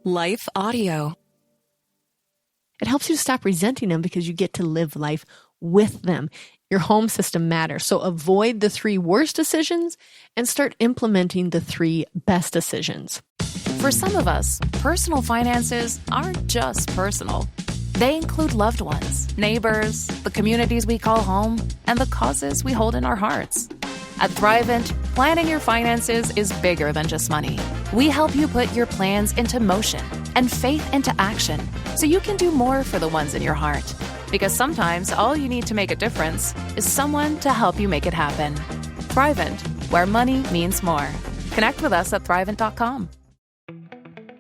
Life Audio. It helps you to stop resenting them because you get to live life with them. Your home system matters. So avoid the 3 worst decisions and start implementing the 3 best decisions. For some of us, personal finances aren't just personal. They include loved ones, neighbors, the communities we call home, and the causes we hold in our hearts. At Thrivent, planning your finances is bigger than just money. We help you put your plans into motion and faith into action so you can do more for the ones in your heart. Because sometimes all you need to make a difference is someone to help you make it happen. Thrivent, where money means more. Connect with us at Thrivent.com.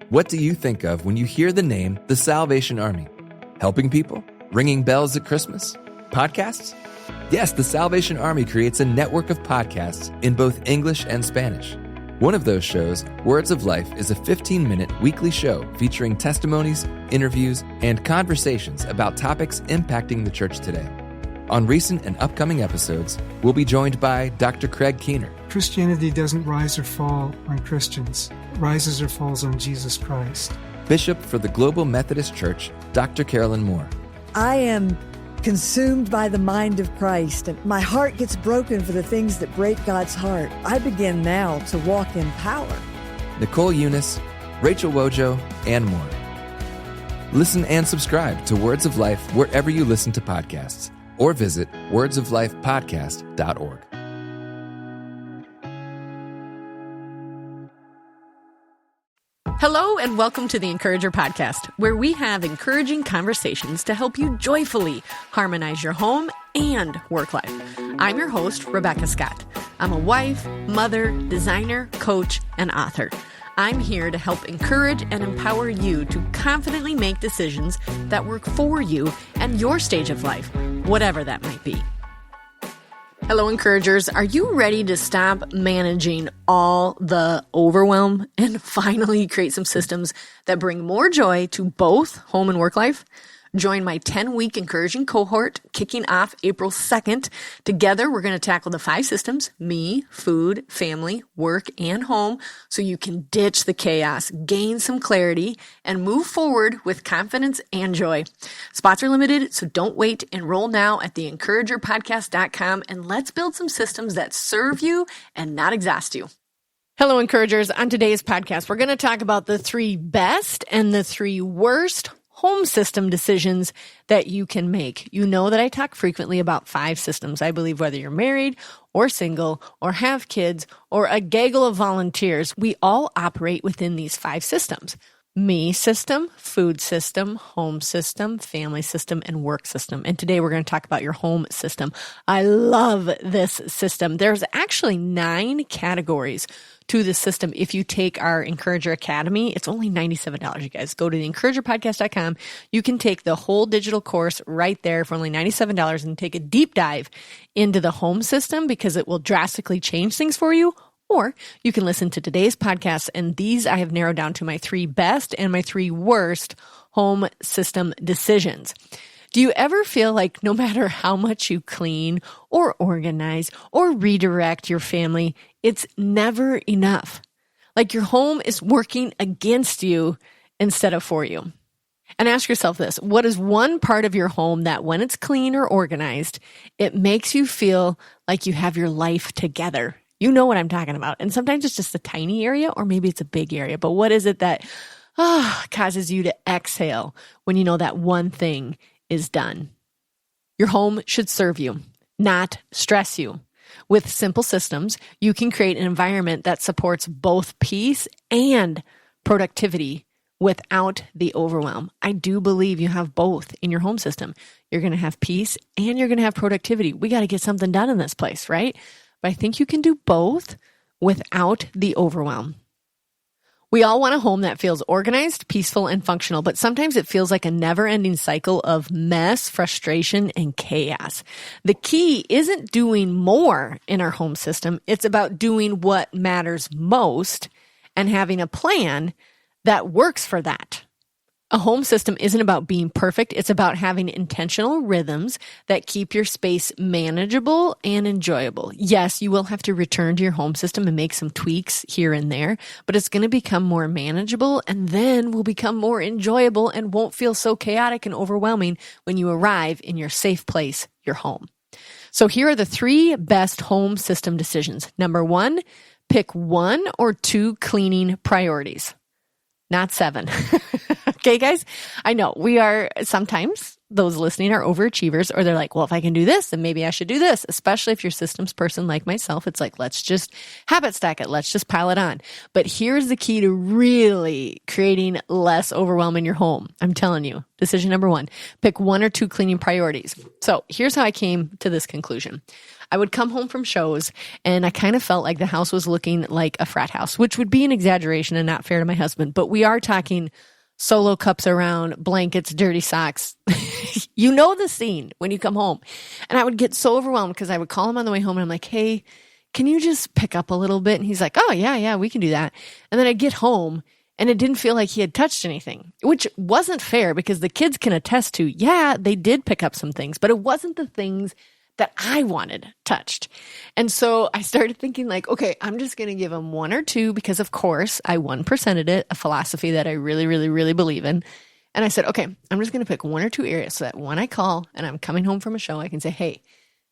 What do you think of when you hear the name The Salvation Army? Helping people? Ringing bells at Christmas? Podcasts? Yes, the Salvation Army creates a network of podcasts in both English and Spanish. One of those shows, Words of Life, is a 15-minute weekly show featuring testimonies, interviews, and conversations about topics impacting the church today. On recent and upcoming episodes, we'll be joined by Dr. Craig Keener. Christianity doesn't rise or fall on Christians. It rises or falls on Jesus Christ. Bishop for the Global Methodist Church, Dr. Carolyn Moore. I am consumed by the mind of Christ, and my heart gets broken for the things that break God's heart. I begin now to walk in power. Nicole Eunice, Rachel Wojo, and more. Listen and subscribe to Words of Life wherever you listen to podcasts, or visit wordsoflifepodcast.org. Hello and welcome to the Encourager Podcast, where we have encouraging conversations to help you joyfully harmonize your home and work life. I'm your host, Rebecca Scott. I'm a wife, mother, designer, coach, and author. I'm here to help encourage and empower you to confidently make decisions that work for you and your stage of life, whatever that might be. Hello, encouragers. Are you ready to stop managing all the overwhelm and finally create some systems that bring more joy to both home and work life? Join my 10-week encouraging cohort kicking off April 2nd. Together, we're going to tackle the 5 systems: me, food, family, work, and home, so you can ditch the chaos, gain some clarity, and move forward with confidence and joy. Spots are limited, so don't wait. Enroll now at theencouragerpodcast.com, and let's build some systems that serve you and not exhaust you. Hello, encouragers. On today's podcast, we're going to talk about the 3 best and the 3 worst home system decisions that you can make. You know that I talk frequently about 5 systems. I believe whether you're married or single or have kids or a gaggle of volunteers, we all operate within these 5 systems. Me system, food system, home system, family system, and work system. And today we're going to talk about your home system. I love this system. There's actually 9 categories to the system. If you take our Encourager Academy, it's only $97, you guys. Go to theencouragerpodcast.com. You can take the whole digital course right there for only $97 and take a deep dive into the home system because it will drastically change things for you. Or you can listen to today's podcast, and these I have narrowed down to my 3 best and my 3 worst home system decisions. Do you ever feel like no matter how much you clean or organize or redirect your family, it's never enough? Like your home is working against you instead of for you. And ask yourself this: what is one part of your home that when it's clean or organized, it makes you feel like you have your life together? You know what I'm talking about. And sometimes it's just a tiny area, or maybe it's a big area. But what is it that causes you to exhale when you know that one thing is done? Your home should serve you, not stress you. With simple systems, you can create an environment that supports both peace and productivity without the overwhelm. I do believe you have both in your home system. You're going to have peace and you're going to have productivity. We got to get something done in this place, right? But I think you can do both without the overwhelm. We all want a home that feels organized, peaceful, and functional, but sometimes it feels like a never-ending cycle of mess, frustration, and chaos. The key isn't doing more in our home system. It's about doing what matters most and having a plan that works for that. A home system isn't about being perfect. It's about having intentional rhythms that keep your space manageable and enjoyable. Yes, you will have to return to your home system and make some tweaks here and there, but it's going to become more manageable and then will become more enjoyable and won't feel so chaotic and overwhelming when you arrive in your safe place, your home. So here are the 3 best home system decisions. Number 1, pick 1 or 2 cleaning priorities. Not 7. Okay, guys? I know we are sometimes those listening are overachievers, or they're like, well, if I can do this, then maybe I should do this. Especially if you're a systems person like myself, it's like, let's just habit stack it. Let's just pile it on. But here's the key to really creating less overwhelm in your home. I'm telling you, decision number 1, pick 1 or 2 cleaning priorities. So here's how I came to this conclusion. I would come home from shows and I kind of felt like the house was looking like a frat house, which would be an exaggeration and not fair to my husband. But we are talking solo cups around, blankets, dirty socks. You know the scene when you come home. And I would get so overwhelmed because I would call him on the way home and I'm like, hey, can you just pick up a little bit? And he's like, oh, yeah, we can do that. And then I'd get home and it didn't feel like he had touched anything, which wasn't fair because the kids can attest to, yeah, they did pick up some things, but it wasn't the things that I wanted touched. And so I started thinking like, okay, I'm just going to give him 1 or 2 because of course I 1%ed it, a philosophy that I really, really, really believe in. And I said, okay, I'm just going to pick 1 or 2 areas so that when I call and I'm coming home from a show, I can say, hey,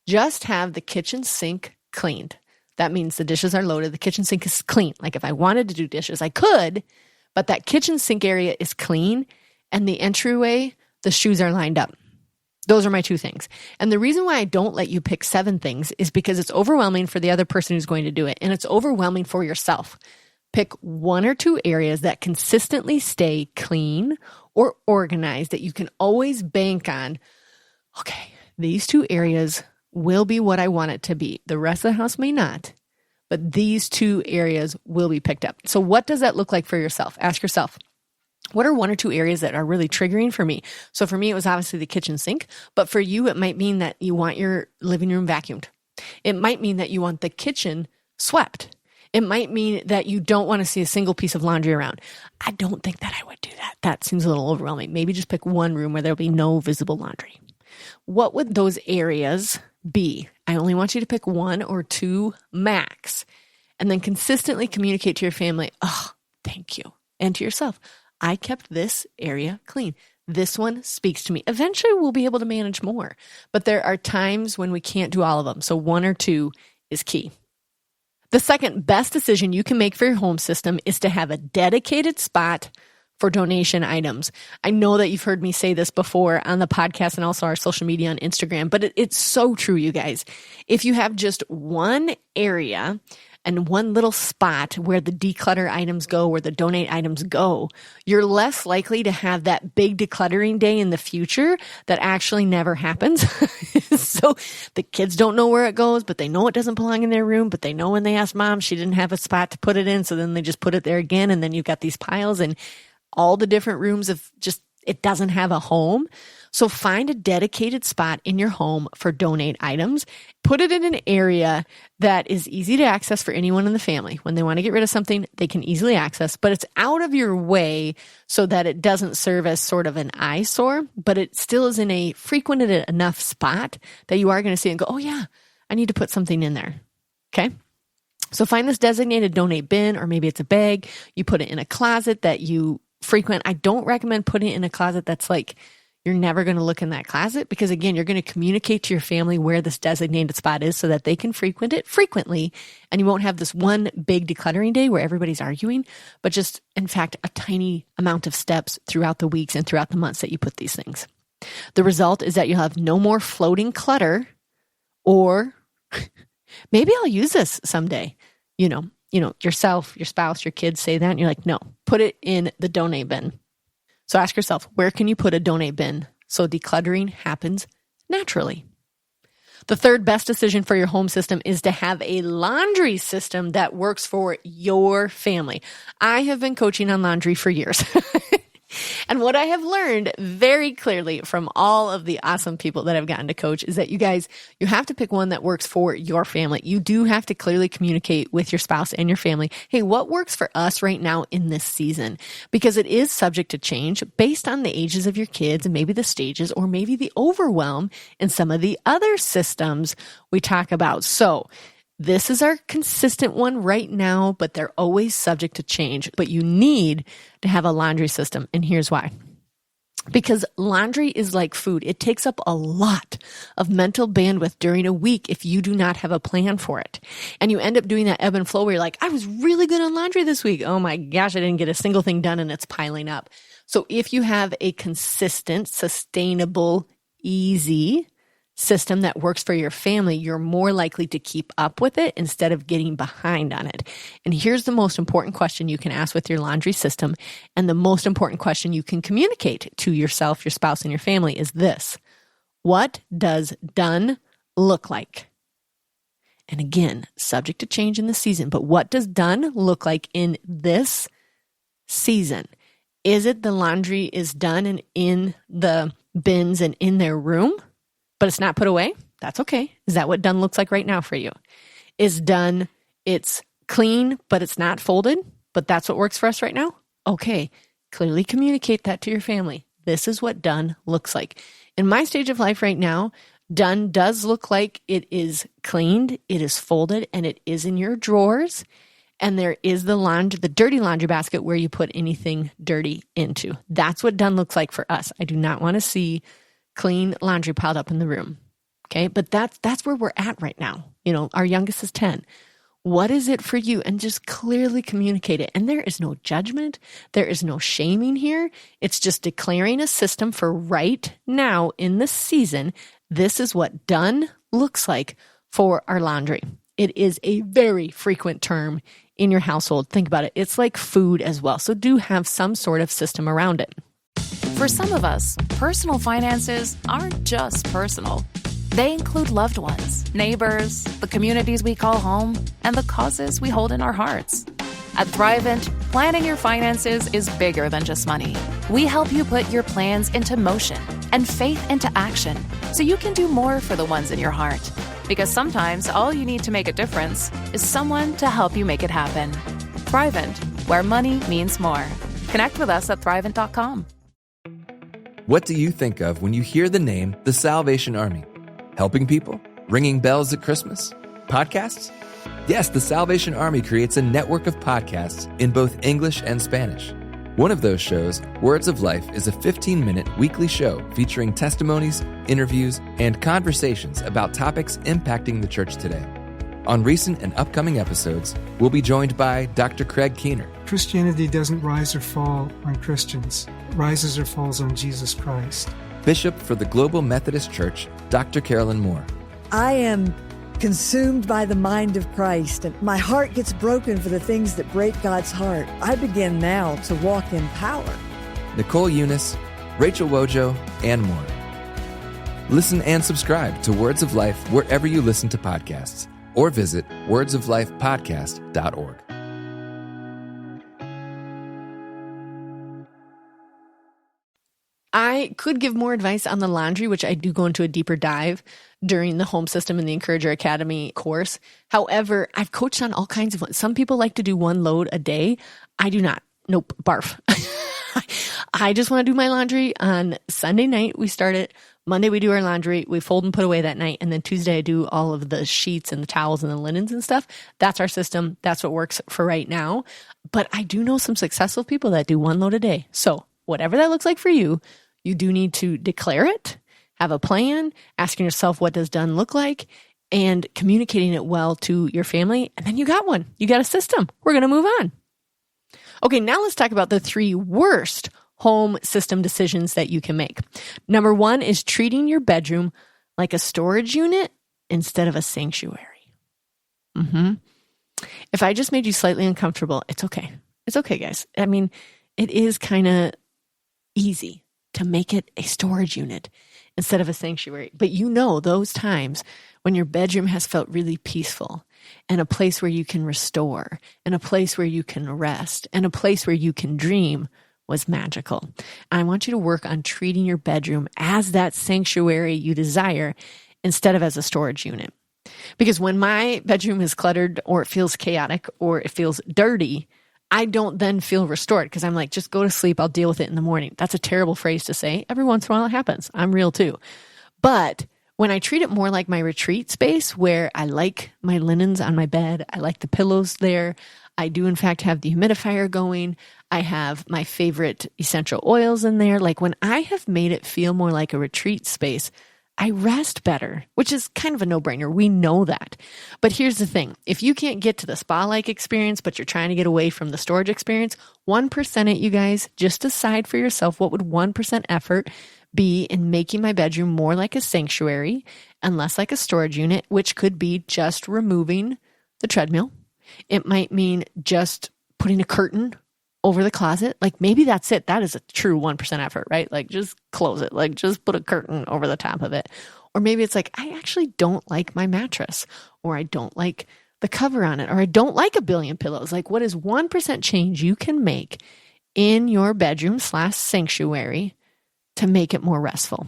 just have the kitchen sink cleaned. That means the dishes are loaded. The kitchen sink is clean. Like if I wanted to do dishes, I could, but that kitchen sink area is clean and the entryway, the shoes are lined up. Those are my 2 things. And the reason why I don't let you pick 7 things is because it's overwhelming for the other person who's going to do it. And it's overwhelming for yourself. Pick 1 or 2 areas that consistently stay clean or organized that you can always bank on. Okay, these 2 areas will be what I want it to be. The rest of the house may not, but these 2 areas will be picked up. So what does that look like for yourself? Ask yourself, what are 1 or 2 areas that are really triggering for me? So for me, it was obviously the kitchen sink, but for you, it might mean that you want your living room vacuumed. It might mean that you want the kitchen swept. It might mean that you don't want to see a single piece of laundry around. I don't think that I would do that. That seems a little overwhelming. Maybe just pick 1 room where there'll be no visible laundry. What would those areas be? I only want you to pick 1 or 2 max, and then consistently communicate to your family, oh, thank you. And to yourself, I kept this area clean. This one speaks to me. Eventually, we'll be able to manage more, but there are times when we can't do all of them. So 1 or 2 is key. The second best decision you can make for your home system is to have a dedicated spot for donation items. I know that you've heard me say this before on the podcast and also our social media on Instagram, but it's so true, you guys. If you have just one area and one little spot where the declutter items go, where the donate items go, you're less likely to have that big decluttering day in the future that actually never happens. So the kids don't know where it goes, but they know it doesn't belong in their room, but they know when they ask mom, she didn't have a spot to put it in. So then they just put it there again. And then you've got these piles and all the different rooms of just, it doesn't have a home. So find a dedicated spot in your home for donate items. Put it in an area that is easy to access for anyone in the family. When they want to get rid of something, they can easily access, but it's out of your way so that it doesn't serve as sort of an eyesore, but it still is in a frequented enough spot that you are going to see it and go, oh yeah, I need to put something in there. Okay. So find this designated donate bin, or maybe it's a bag. You put it in a closet that you frequent. I don't recommend putting it in a closet that's like, you're never going to look in that closet, because again, you're going to communicate to your family where this designated spot is so that they can frequent it frequently. And you won't have this one big decluttering day where everybody's arguing, but just in fact, a tiny amount of steps throughout the weeks and throughout the months that you put these things. The result is that you'll have no more floating clutter, or maybe I'll use this someday. You know, yourself, your spouse, your kids say that and you're like, no, put it in the donate bin. So ask yourself, where can you put a donate bin so decluttering happens naturally? The third best decision for your home system is to have a laundry system that works for your family. I have been coaching on laundry for years. And what I have learned very clearly from all of the awesome people that I've gotten to coach is that you guys, you have to pick one that works for your family. You do have to clearly communicate with your spouse and your family. Hey, what works for us right now in this season? Because it is subject to change based on the ages of your kids and maybe the stages or maybe the overwhelm in some of the other systems we talk about. So this is our consistent one right now, but they're always subject to change. But you need to have a laundry system. And here's why. Because laundry is like food. It takes up a lot of mental bandwidth during a week if you do not have a plan for it. And you end up doing that ebb and flow where you're like, I was really good on laundry this week. Oh my gosh, I didn't get a single thing done and it's piling up. So if you have a consistent, sustainable, easy system that works for your family, you're more likely to keep up with it instead of getting behind on it. And here's the most important question you can ask with your laundry system, and the most important question you can communicate to yourself, your spouse, and your family is this: what does done look like? And again, subject to change in the season, but what does done look like in this season? Is it the laundry is done and in the bins and in their room, but it's not put away? That's okay. Is that what done looks like right now for you? Is done, it's clean, but it's not folded, but that's what works for us right now? Okay. Clearly communicate that to your family. This is what done looks like. In my stage of life right now, done does look like it is cleaned, it is folded, and it is in your drawers. And there is the dirty laundry basket where you put anything dirty into. That's what done looks like for us. I do not want to see clean laundry piled up in the room. Okay. But that's where we're at right now. You know, our youngest is 10. What is it for you? And just clearly communicate it. And there is no judgment. There is no shaming here. It's just declaring a system for right now in this season. This is what done looks like for our laundry. It is a very frequent term in your household. Think about it. It's like food as well. So do have some sort of system around it. For some of us, personal finances aren't just personal. They include loved ones, neighbors, the communities we call home, and the causes we hold in our hearts. At Thrivent, planning your finances is bigger than just money. We help you put your plans into motion and faith into action so you can do more for the ones in your heart. Because sometimes all you need to make a difference is someone to help you make it happen. Thrivent, where money means more. Connect with us at Thrivent.com. What do you think of when you hear the name The Salvation Army? Helping people? Ringing bells at Christmas? Podcasts? Yes, the Salvation Army creates a network of podcasts in both English and Spanish. One of those shows, Words of Life, is a 15-minute weekly show featuring testimonies, interviews, and conversations about topics impacting the church today. On recent and upcoming episodes, we'll be joined by Dr. Craig Keener. Christianity doesn't rise or fall on Christians. It rises or falls on Jesus Christ. Bishop for the Global Methodist Church, Dr. Carolyn Moore. I am consumed by the mind of Christ, and my heart gets broken for the things that break God's heart. I begin now to walk in power. Nicole Eunice, Rachel Wojo, and more. Listen and subscribe to Words of Life wherever you listen to podcasts, or visit wordsoflifepodcast.org. I could give more advice on the laundry, which I do go into a deeper dive during the Home System and the Encourager Academy course. However, I've coached on all kinds of ones. Some people like to do one load a day. I do not. Nope. Barf. I just want to do my laundry on Sunday night. We start it. Monday, we do our laundry. We fold and put away that night. And then Tuesday, I do all of the sheets and the towels and the linens and stuff. That's our system. That's what works for right now. But I do know some successful people that do one load a day. So whatever that looks like for you, you do need to declare it, have a plan, asking yourself, what does done look like, and communicating it well to your family. And then you got one. You got a system. We're going to move on. Okay, now let's talk about the 3 worst home system decisions that you can make. Number 1 is treating your bedroom like a storage unit instead of a sanctuary. If I just made you slightly uncomfortable, it's okay. It's okay, guys. I mean, it is kind of easy to make it a storage unit instead of a sanctuary. But you know those times when your bedroom has felt really peaceful and a place where you can restore and a place where you can rest and a place where you can dream. was magical. I want you to work on treating your bedroom as that sanctuary you desire instead of as a storage unit. Because when my bedroom is cluttered or it feels chaotic or it feels dirty, I don't then feel restored because I'm like, just go to sleep. I'll deal with it in the morning. That's a terrible phrase to say. Every once in a while it happens. I'm real too. But when I treat it more like my retreat space where I like my linens on my bed, I like the pillows there. I do in fact have the humidifier going. I have my favorite essential oils in there. Like when I have made it feel more like a retreat space, I rest better, which is kind of a no-brainer. We know that. But here's the thing. If you can't get to the spa-like experience, but you're trying to get away from the storage experience, 1% it, you guys, just decide for yourself what would 1% effort be in making my bedroom more like a sanctuary and less like a storage unit, which could be just removing the treadmill. It might mean just putting a curtain over the closet. Like maybe that's it. That is a true 1% effort, right? Like just close it. Like just put a curtain over the top of it. Or maybe it's like, I actually don't like my mattress, or I don't like the cover on it, or I don't like a billion pillows. Like what is 1% change you can make in your bedroom / sanctuary to make it more restful?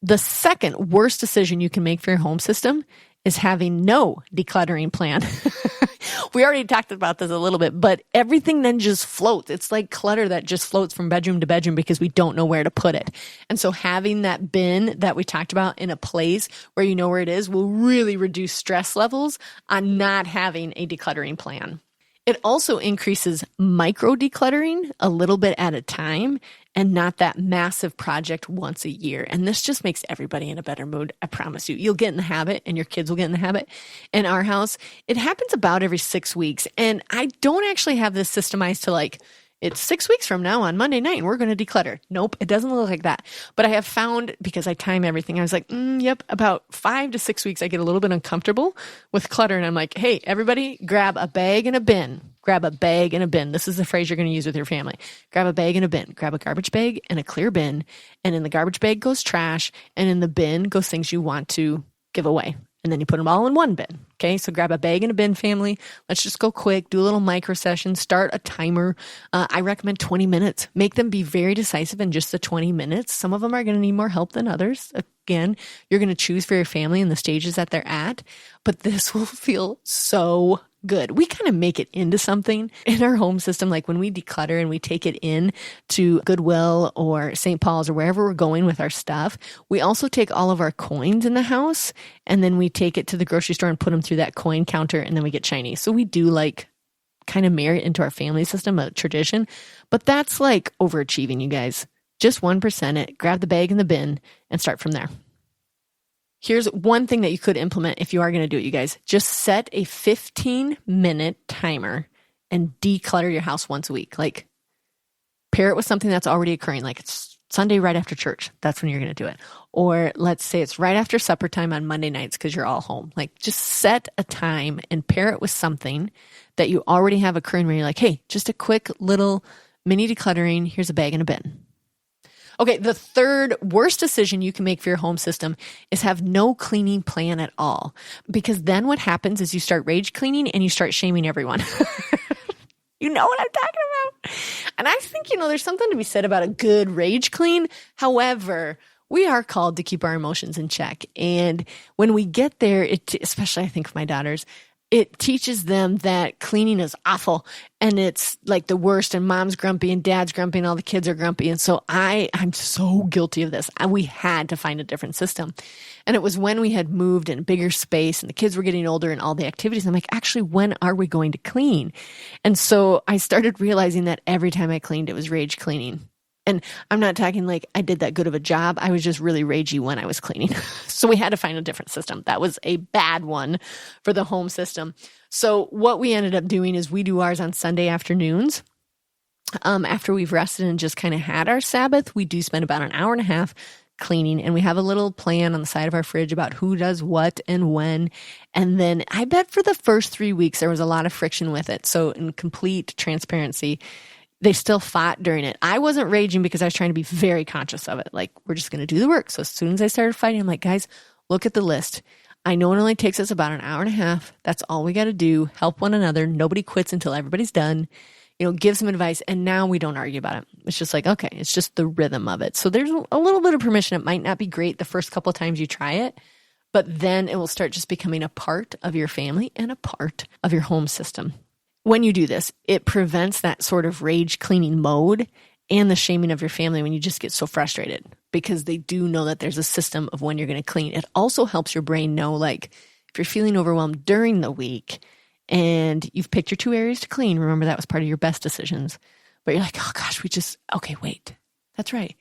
The second worst decision you can make for your home system is having no decluttering plan. We already talked about this a little bit, but everything then just floats. It's like clutter that just floats from bedroom to bedroom because we don't know where to put it. And so having that bin that we talked about in a place where you know where it is will really reduce stress levels on not having a decluttering plan. It also increases micro decluttering a little bit at a time and not that massive project once a year. And this just makes everybody in a better mood. I promise you. You'll get in the habit and your kids will get in the habit. In our house, it happens about every 6 weeks. And I don't actually have this systemized to like, it's 6 weeks from now on Monday night and we're going to declutter. Nope, it doesn't look like that. But I have found, because I time everything, I was like, yep, about 5 to 6 weeks, I get a little bit uncomfortable with clutter. And I'm like, hey, everybody grab a bag and a bin. Grab a bag and a bin. This is the phrase you're going to use with your family. Grab a bag and a bin. Grab a garbage bag and a clear bin. And in the garbage bag goes trash. And in the bin goes things you want to give away. And then you put them all in one bin. Okay, so grab a bag and a bin, family. Let's just go quick, do a little micro session, start a timer. I recommend 20 minutes. Make them be very decisive in just the 20 minutes. Some of them are going to need more help than others. Again, you're going to choose for your family and the stages that they're at. But this will feel so good. We kind of make it into something in our home system. Like when we declutter and we take it in to Goodwill or St. Paul's or wherever we're going with our stuff, we also take all of our coins in the house and then we take it to the grocery store and put them through that coin counter and then we get shiny. So we do like kind of marry it into our family system, a tradition, but that's like overachieving, you guys. Just 1% it, grab the bag and the bin and start from there. Here's one thing that you could implement if you are going to do it, you guys. Just set a 15-minute timer and declutter your house once a week. Like, pair it with something that's already occurring. Like, it's Sunday right after church. That's when you're going to do it. Or let's say it's right after supper time on Monday nights because you're all home. Like, just set a time and pair it with something that you already have occurring where you're like, hey, just a quick little mini decluttering. Here's a bag and a bin. Okay, the third worst decision you can make for your home system is have no cleaning plan at all. Because then what happens is you start rage cleaning and you start shaming everyone. You know what I'm talking about? And I think, there's something to be said about a good rage clean. However, we are called to keep our emotions in check. And when we get there, especially I think of my daughters, it teaches them that cleaning is awful and it's like the worst and mom's grumpy and dad's grumpy and all the kids are grumpy. And so I'm so guilty of this. We had to find a different system. And it was when we had moved in a bigger space and the kids were getting older and all the activities. I'm like, actually, when are we going to clean? And so I started realizing that every time I cleaned, it was rage cleaning. And I'm not talking like I did that good of a job. I was just really ragey when I was cleaning. So we had to find a different system. That was a bad one for the home system. So what we ended up doing is we do ours on Sunday afternoons. After we've rested and just kind of had our Sabbath, we do spend about an hour and a half cleaning. And we have a little plan on the side of our fridge about who does what and when. And then I bet for the first 3 weeks, there was a lot of friction with it. So in complete transparency, they still fought during it. I wasn't raging because I was trying to be very conscious of it. Like, we're just going to do the work. So as soon as I started fighting, I'm like, guys, look at the list. I know it only takes us about an hour and a half. That's all we got to do. Help one another. Nobody quits until everybody's done. give some advice, and now we don't argue about it. It's just like, okay, it's just the rhythm of it. So there's a little bit of permission. It might not be great the first couple of times you try it, but then it will start just becoming a part of your family and a part of your home system. When you do this, it prevents that sort of rage cleaning mode and the shaming of your family when you just get so frustrated, because they do know that there's a system of when you're going to clean. It also helps your brain know, like, if you're feeling overwhelmed during the week and you've picked your 2 areas to clean, remember that was part of your best decisions, but you're like, oh gosh, okay, wait, that's right.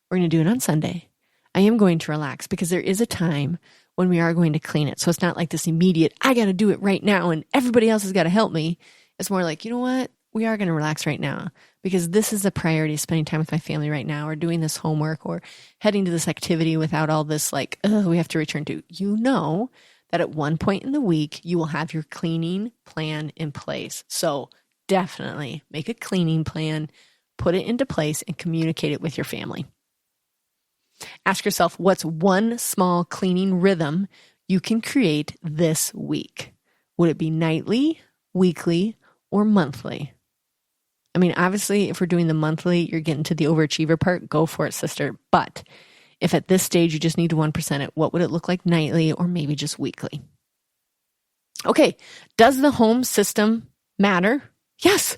We're going to do it on Sunday. I am going to relax because there is a time when we are going to clean it. So it's not like this immediate, I got to do it right now and everybody else has got to help me. It's more like, you know what? We are going to relax right now because this is the priority, spending time with my family right now, or doing this homework, or heading to this activity without all this like, we have to return to. You know that at one point in the week, you will have your cleaning plan in place. So definitely make a cleaning plan, put it into place, and communicate it with your family. Ask yourself, what's one small cleaning rhythm you can create this week? Would it be nightly, weekly, or monthly? I mean, obviously, if we're doing the monthly, you're getting to the overachiever part. Go for it, sister. But if at this stage you just need to 1% it, what would it look like nightly or maybe just weekly? Okay, does the home system matter? Yes,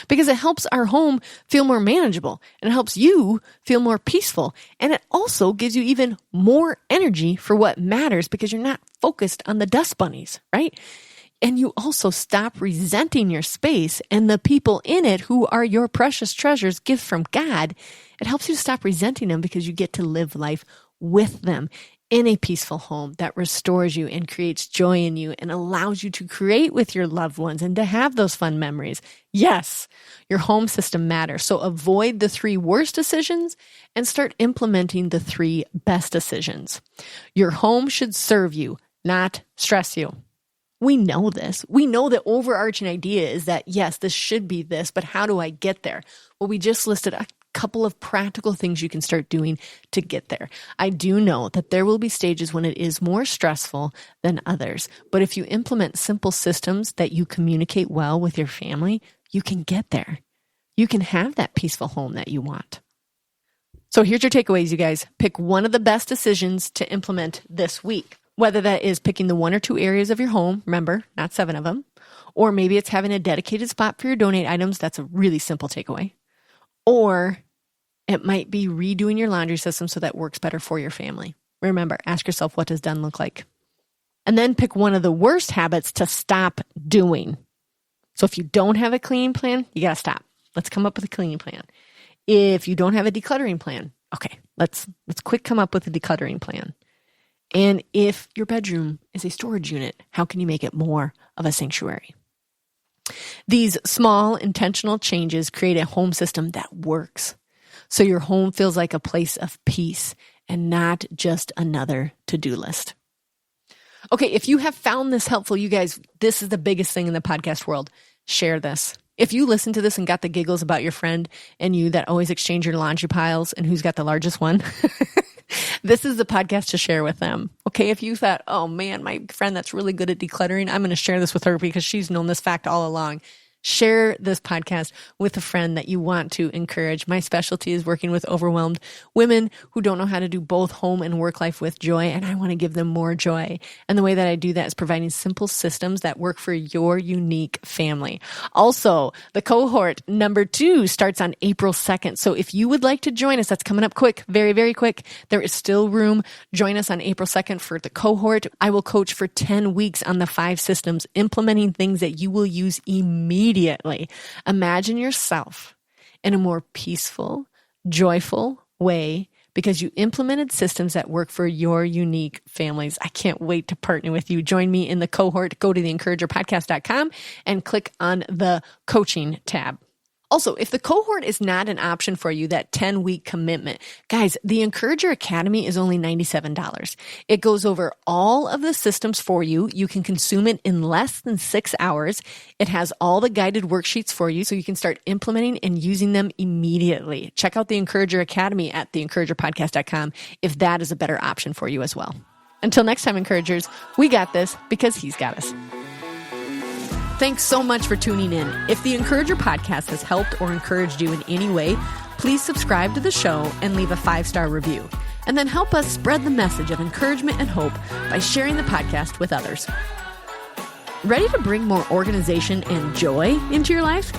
because it helps our home feel more manageable, and it helps you feel more peaceful. And it also gives you even more energy for what matters because you're not focused on the dust bunnies, right? And you also stop resenting your space and the people in it who are your precious treasures, gift from God. It helps you to stop resenting them because you get to live life with them in a peaceful home that restores you and creates joy in you and allows you to create with your loved ones and to have those fun memories. Yes, your home system matters. So avoid the 3 worst decisions and start implementing the 3 best decisions. Your home should serve you, not stress you. We know this. We know the overarching idea is that, yes, this should be this, but how do I get there? Well, we just listed a couple of practical things you can start doing to get there. I do know that there will be stages when it is more stressful than others, but if you implement simple systems that you communicate well with your family, you can get there. You can have that peaceful home that you want. So here's your takeaways, you guys. Pick one of the best decisions to implement this week. Whether that is picking the 1 or 2 areas of your home, remember, not 7 of them, or maybe it's having a dedicated spot for your donate items. That's a really simple takeaway. Or it might be redoing your laundry system so that works better for your family. Remember, ask yourself, what does done look like? And then pick one of the worst habits to stop doing. So if you don't have a cleaning plan, you got to stop. Let's come up with a cleaning plan. If you don't have a decluttering plan, okay, let's quick come up with a decluttering plan. And if your bedroom is a storage unit, how can you make it more of a sanctuary? These small intentional changes create a home system that works. So your home feels like a place of peace and not just another to-do list. Okay, if you have found this helpful, you guys, this is the biggest thing in the podcast world. Share this. If you listen to this and got the giggles about your friend and you that always exchange your laundry piles and who's got the largest one, this is the podcast to share with them. Okay, if you thought, oh man, my friend that's really good at decluttering, I'm going to share this with her because she's known this fact all along. Share this podcast with a friend that you want to encourage. My specialty is working with overwhelmed women who don't know how to do both home and work life with joy, and I want to give them more joy. And the way that I do that is providing simple systems that work for your unique family. Also, the cohort number 2 starts on April 2nd. So if you would like to join us, that's coming up quick, very, very quick. There is still room. Join us on April 2nd for the cohort. I will coach for 10 weeks on the 5 systems, implementing things that you will use immediately. Imagine yourself in a more peaceful, joyful way because you implemented systems that work for your unique families. I can't wait to partner with you. Join me in the cohort. Go to theencouragerpodcast.com and click on the coaching tab. Also, if the cohort is not an option for you, that 10-week commitment, guys, the Encourager Academy is only $97. It goes over all of the systems for you. You can consume it in less than 6 hours. It has all the guided worksheets for you so you can start implementing and using them immediately. Check out the Encourager Academy at theencouragerpodcast.com if that is a better option for you as well. Until next time, Encouragers, we got this because he's got us. Thanks so much for tuning in. If the Encourager podcast has helped or encouraged you in any way, please subscribe to the show and leave a 5-star review. And then help us spread the message of encouragement and hope by sharing the podcast with others. Ready to bring more organization and joy into your life?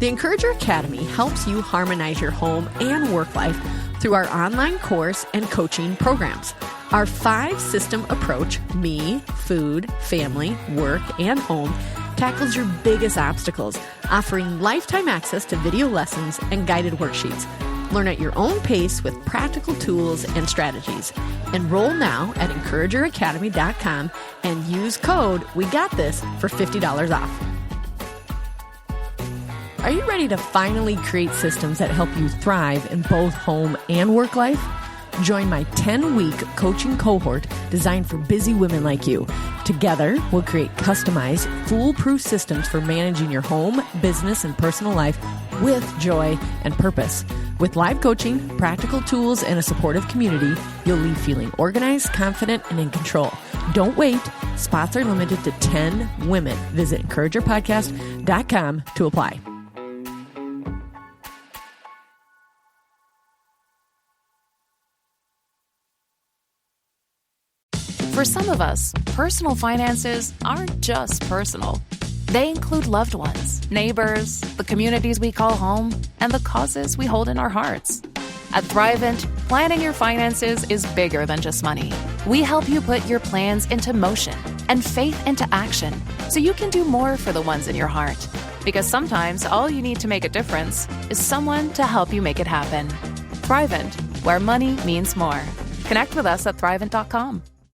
The Encourager Academy helps you harmonize your home and work life through our online course and coaching programs. Our 5-system approach, me, food, family, work, and home, tackles your biggest obstacles, offering lifetime access to video lessons and guided worksheets. Learn at your own pace with practical tools and strategies. Enroll now at encourageracademy.com and use code WeGotThis for $50 off. Are you ready to finally create systems that help you thrive in both home and work life? Join my 10-week coaching cohort designed for busy women like you. Together, we'll create customized, foolproof systems for managing your home, business, and personal life with joy and purpose. With live coaching, practical tools, and a supportive community, you'll leave feeling organized, confident, and in control. Don't wait. Spots are limited to 10 women. Visit encouragerpodcast.com to apply. For some of us, personal finances aren't just personal. They include loved ones, neighbors, the communities we call home, and the causes we hold in our hearts. At Thrivent, planning your finances is bigger than just money. We help you put your plans into motion and faith into action so you can do more for the ones in your heart. Because sometimes all you need to make a difference is someone to help you make it happen. Thrivent, where money means more. Connect with us at Thrivent.com.